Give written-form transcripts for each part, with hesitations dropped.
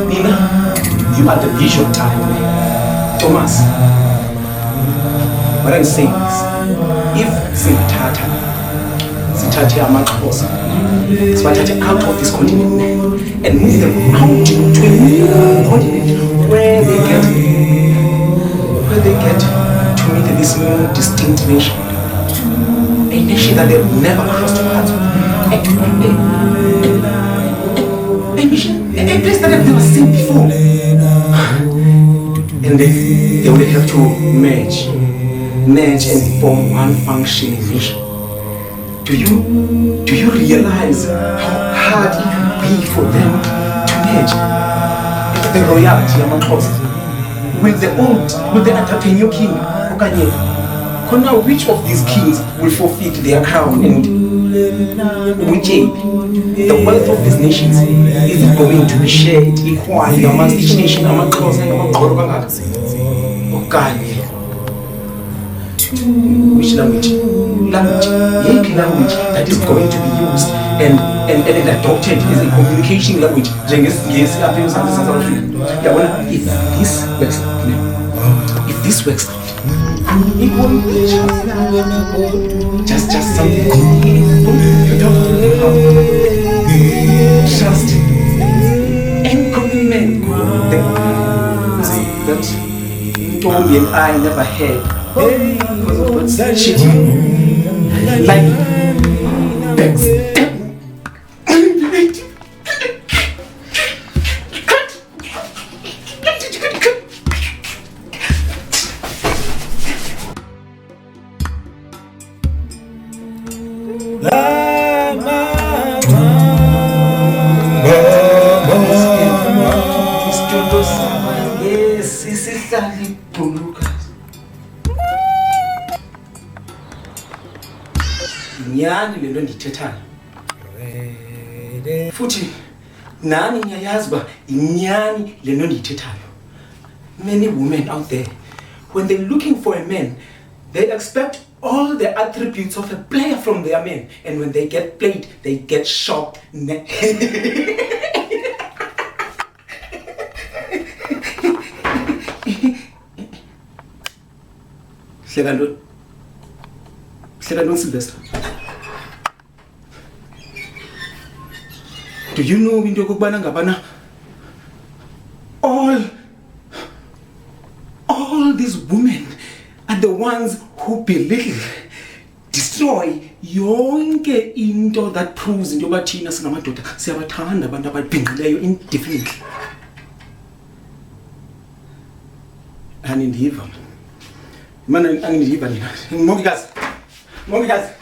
Nina, you are the visual type. Thomas, what I'm saying is, if Sithathe amaXhosa, Siwathathe out of this continent and move them out to a new continent where they get to meet this new distinct nation. A nation that they've never crossed paths with. A place that they've never seen before. And they will have to merge and form one functioning nation. Do you realize how hard it will be for them to merge? The royalty among us with the Atapenyo king, Okanye. Now, which of these kings will forfeit their crown and which aid? The wealth of these nations, is it going to be shared equally amongst each nation, among Xhosa and among Okanye? Which language that is going to be used and adopted as a communication language. If this works out, it won't be just something you don't have. Trust and commitment that Tommy and I never had. Because of what's shit like Bex. Nyani lelo ndithethayo futhi nani niyayazi ba inyani lelo ndithethayo. Many women out there, when they're looking for a man, they expect all the attributes of a player from their man, and when they get played, they get shocked. Sylvester. Do you know into yokubana ngabana all these women are the ones who belittle, destroy yonke into that proves into yoba thina singamadoda siyabathanda abantu ababhinqileyo indefinitely. Anindiva mana angindiva nina mongikazi nurse mongikazi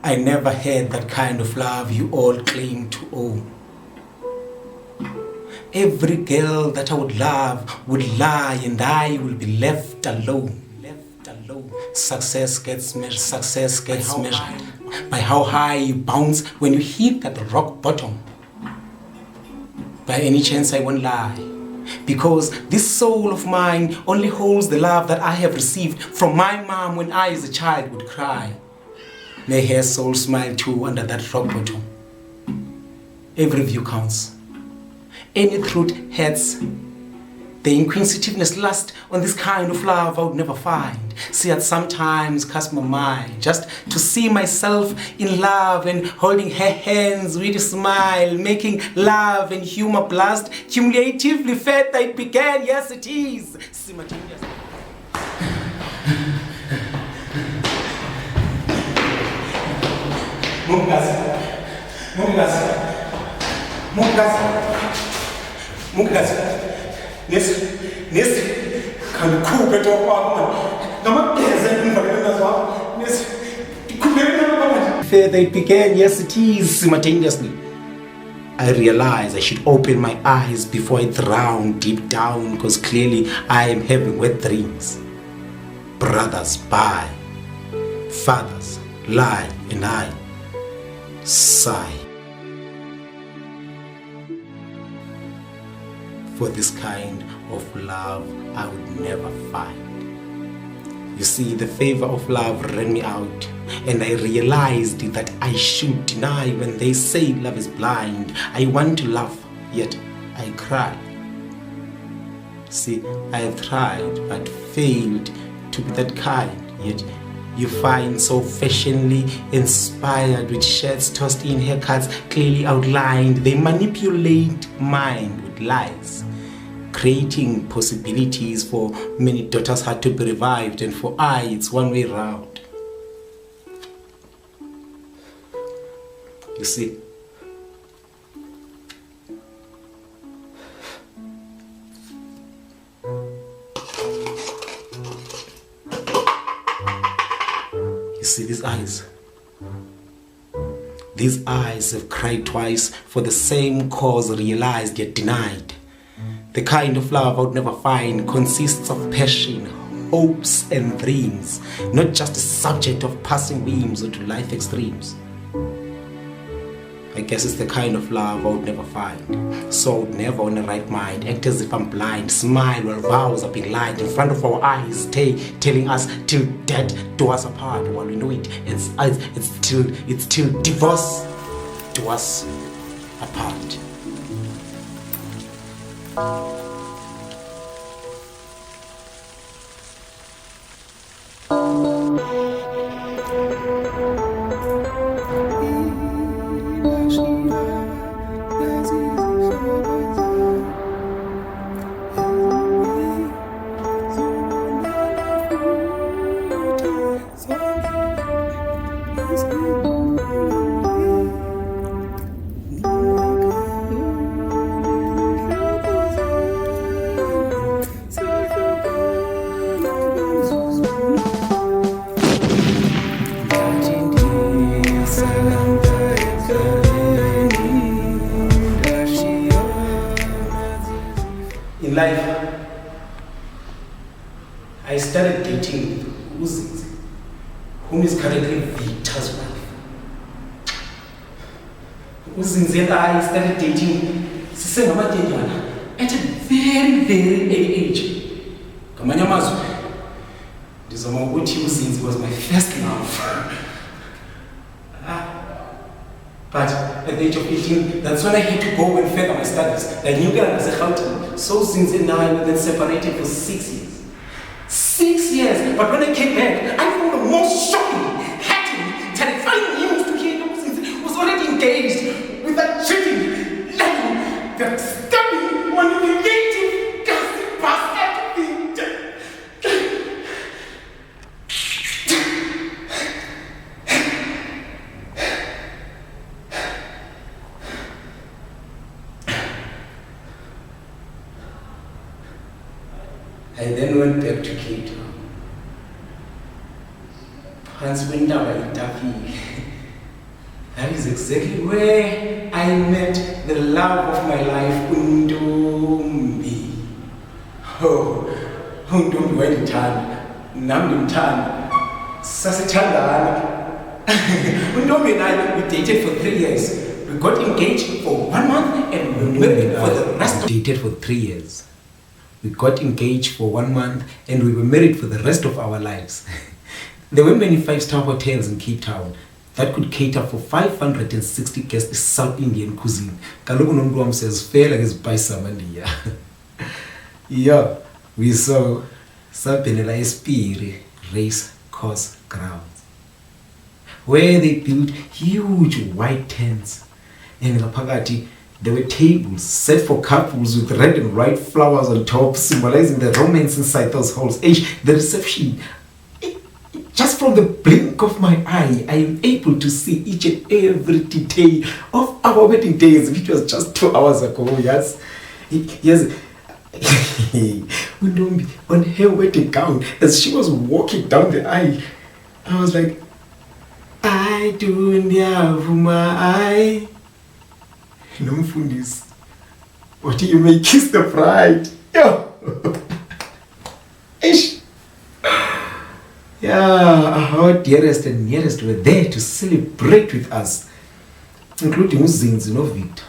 I never had that kind of love you all claim to own. Every girl that I would love would lie and I will be left alone. Success gets measured by how high you bounce when you hit that rock bottom. By any chance I won't lie, because this soul of mine only holds the love that I have received from my mom when I as a child would cry. May her soul smile too under that rock bottom. Every view counts. Any truth hurts. The inquisitiveness lust on this kind of love I would never find. See, I'd sometimes cast my mind just to see myself in love and holding her hands with a smile, making love and humor blast cumulatively fed that it began. Yes, it is simultaneous. Further it began, yes it is, simultaneously. I realized I should open my eyes before I drown deep down, because clearly I am having wet dreams. Brothers buy, fathers lie, and I sigh. For this kind of love I would never find. You see, the favor of love ran me out, and I realized that I should deny when they say love is blind. I want to laugh, yet I cry. See, I have tried but failed to be that kind, yet you find so fashionably inspired with shirts tossed in, haircuts clearly outlined. They manipulate mind with lies, creating possibilities for many daughters had to be revived, and for I it's one way round. You see, these eyes. These eyes have cried twice for the same cause, realized yet denied. The kind of love I would never find consists of passion, hopes and dreams, not just a subject of passing whims or to life extremes. I guess it's the kind of love I would never find. So I would never in the right mind act as if I'm blind, smile while vows are being lined in front of our eyes, telling us till death do us apart, while we know it's till divorce do us apart. In life, I started dating Mtshixa, whom is currently Victor's wife. Mtshixa and I started dating at a very, very early age. Mtshixa was my first love. But at the age of 18, that's when I had to go and further my studies. I knew that as a Gauteng. So since then now I was then separated for 6 years. 6 years! But when I came back, I found the most shocking, hurting, terrifying news to hear that Mtshixa was already engaged with that cheating, lying, that stabbing, manipulating, ghastly bastard. I then went back to Cape Town. Hans went down by Itapi. That is exactly where I met the love of my life, Undombi. Oh, Undombi went in Namdimtan, Sasitandana. Undombi and I, we dated for 3 years We got engaged for 1 month and we were married for the rest. Dated for 3 years. We got engaged for 1 month and we were married for the rest of our lives. There were many 5-star hotels in Cape Town that could cater for 560 guests South Indian cuisine. Kaloku nomntu wam says fela ke zipayisa mandiya. Yeah, we saw Sabinela Espiri race course grounds where they built huge white tents, and ngaphakathi there were tables set for couples with red and white flowers on top, symbolizing the romance inside those halls. The reception, just from the blink of my eye, I am able to see each and every detail of our wedding days, which was just 2 hours ago. Yes, yes. On her wedding gown, as she was walking down the aisle, I was like, I do my Nomfundis. What do you may kiss the bride? Yeah. Ish. Yeah, our dearest and nearest were there to celebrate with us, including Uzinzi no Victor.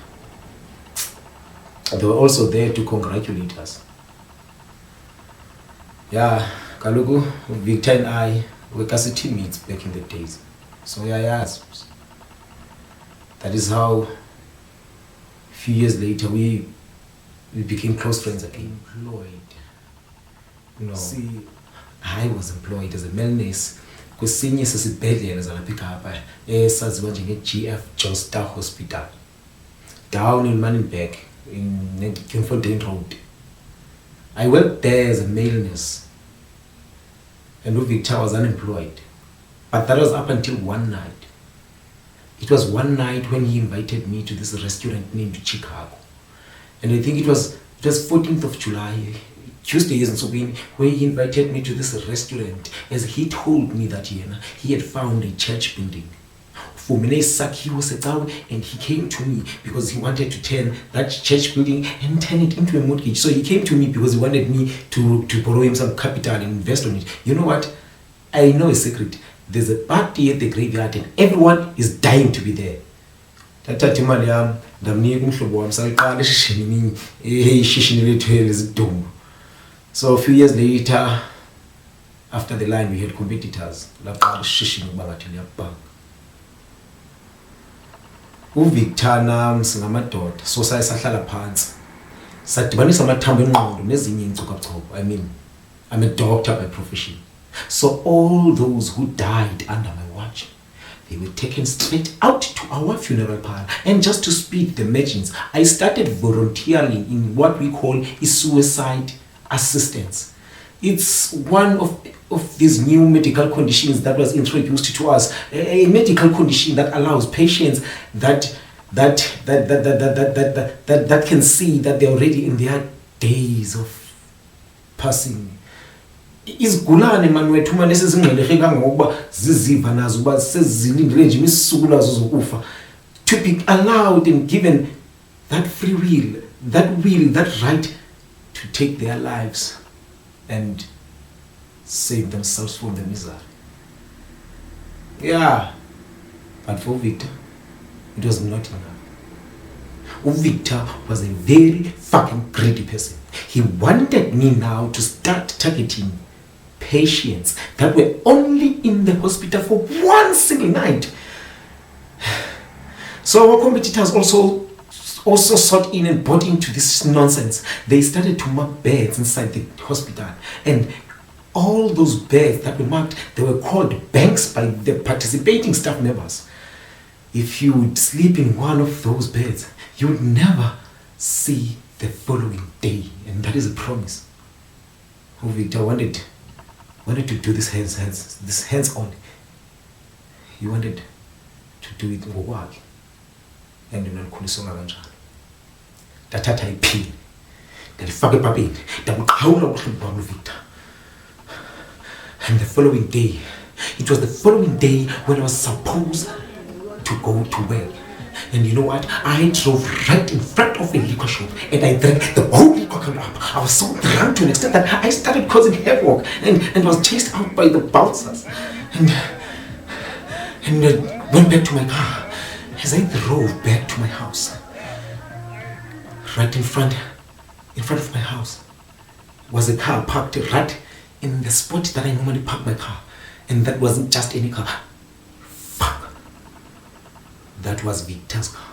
They were also there to congratulate us. Yeah, Kaloku, Victor and I were kasi teammates back in the days. So yeah, that is how a few years later we became close friends again. Employed. You know, see, I was employed as a male nurse kwesinye sesibhedlela zalapha hapa esaziwa njenge-GF John Star Hospital down in Manenberg in Kimfontein Road. I worked there as a male nurse and Victor was unemployed. But that was up until one night. It was one night when he invited me to this restaurant named Chicago. And I think it was 14th of July, Tuesday isn't so big, where he invited me to this restaurant as he told me that he had found a church building. For Mene Saki was a town, and he came to me because he wanted to turn that church building and turn it into a mortgage. So he came to me because he wanted me to borrow him some capital and invest on it. You know what? I know a secret. There's a party at the graveyard and everyone is dying to be there. Thathathi imali yami ndamnika umhlobo wami sayiqala ishishini lethu elizidumbu. So a few years later, after the line, we had competitors. Laqala ishishini ukuba ngathi liyabhanga. UVictor nami singamadoda so sahlala phansi sadibanisa amathambo engqondo nezinye inkcukacha. I mean, I'm a doctor by profession. So all those who died under my watch, they were taken straight out to our funeral parlor. And just to speed the margins, I started volunteering in what we call a suicide assistance. It's one of these new medical conditions that was introduced to us, a medical condition that allows patients that can see that they're already in their days of passing. Izigulane manwethu manje sezingqeleke kangokuba ziziva nazo uba sezilindele nje imisuku lazo zokufa, to be allowed and given that free will, that right to take their lives and save themselves from the misery. Yeah, but for Victor, it was not enough. Victor was a very fucking greedy person. He wanted me now to start targeting patients that were only in the hospital for one single night. So our competitors also sought in and bought into this nonsense. They started to mark beds inside the hospital, and all those beds that were marked, they were called banks by the participating staff members. If you would sleep in one of those beds, you would never see the following day, and that is a promise. Victor wanted to do this hands on. He wanted to do it ngokwakhe, and unakhuliswa kanjalo. Ndathatha iphini ndalifaka epapeni ndabuqhawula ubuhlungu bam Victor. And the following day, it was the following day when I was supposed to go to work. And you know what? I drove right in front of a liquor shop and I drank the whole liquor can up. I was so drunk to an extent that I started causing havoc and was chased out by the bouncers. And I went back to my car As I drove back to my house, right in front of my house was a car parked right in the spot that I normally park my car. And that wasn't just any car. Fuck. That was Victor's car.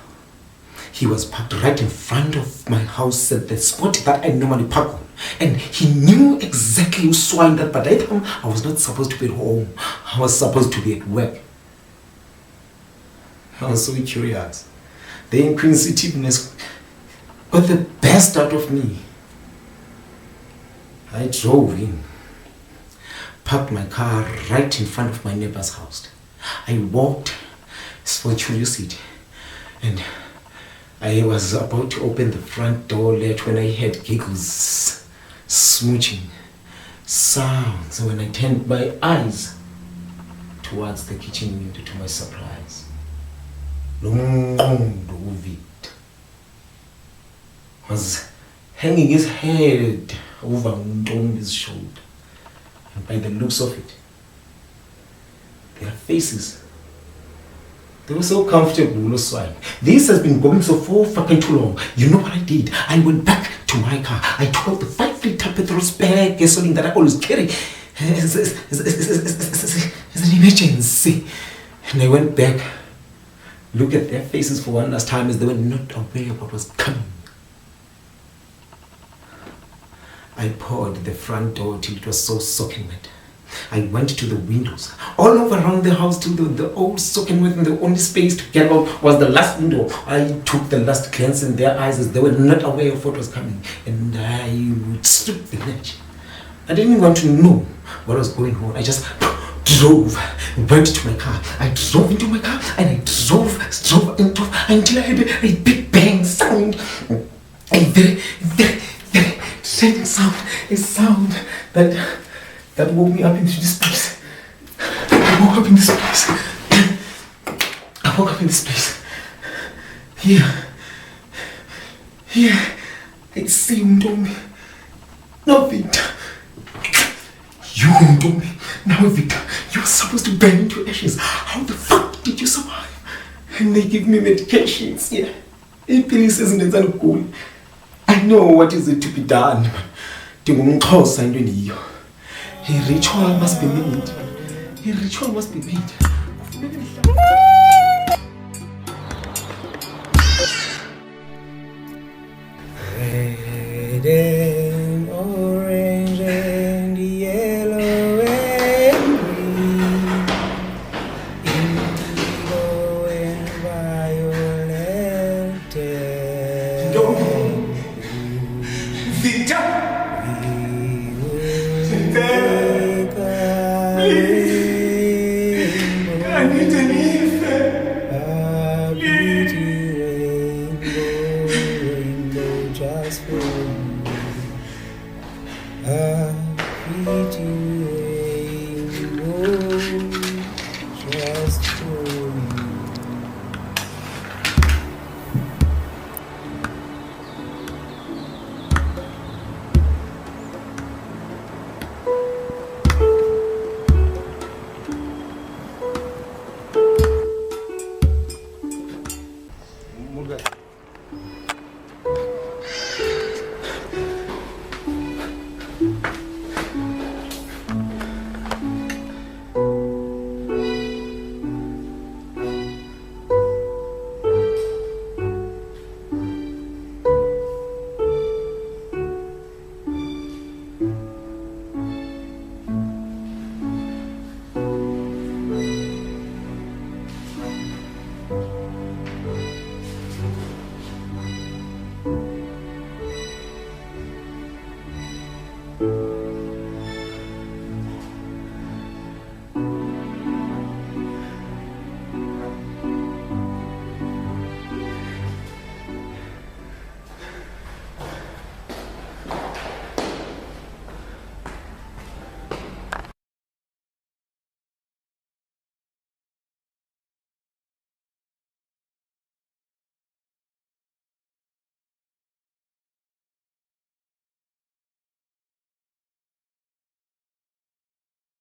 He was parked right in front of my house at the spot that I normally park on. And he knew exactly who swine that, but I thought I was not supposed to be at home. I was supposed to be at work. I was so curious. The inquisitiveness got the best out of me. I drove in, parked my car right in front of my neighbor's house. I walked for curiosity, and I was about to open the front door latch when I heard giggles, smooching, sounds. When I turned my eyes towards the kitchen window, to my surprise, Victor was hanging his head over Ntombi's shoulder. And by the looks of it, their faces, they were so comfortable, no swine. This has been going so for fucking too long. You know what I did? I went back to my car. I took out the 5-liter petrol spare gasoline that I always carry as an emergency. And I went back, looked at their faces for one last time as they were not aware of what was coming. I poured the front door till it was so soaking wet. I went to the windows, all over around the house till the old soaking wet, and the only space to get out was the last window. I took the last glance in their eyes as they were not aware of what was coming, and I would strip the ledge. I didn't want to know what was going on. I just drove, went to my car. I drove into my car, and I drove into until I heard a big bang sound, a very threatening sound, a sound that woke me up into this place. I woke up in this place. Here, I see Ntombi. No, Victor. You, Ntombi. Now, Victor, you're supposed to burn into ashes. How the fuck did you survive? And they give me medications here. I know what is it to be done. A ritual must be made.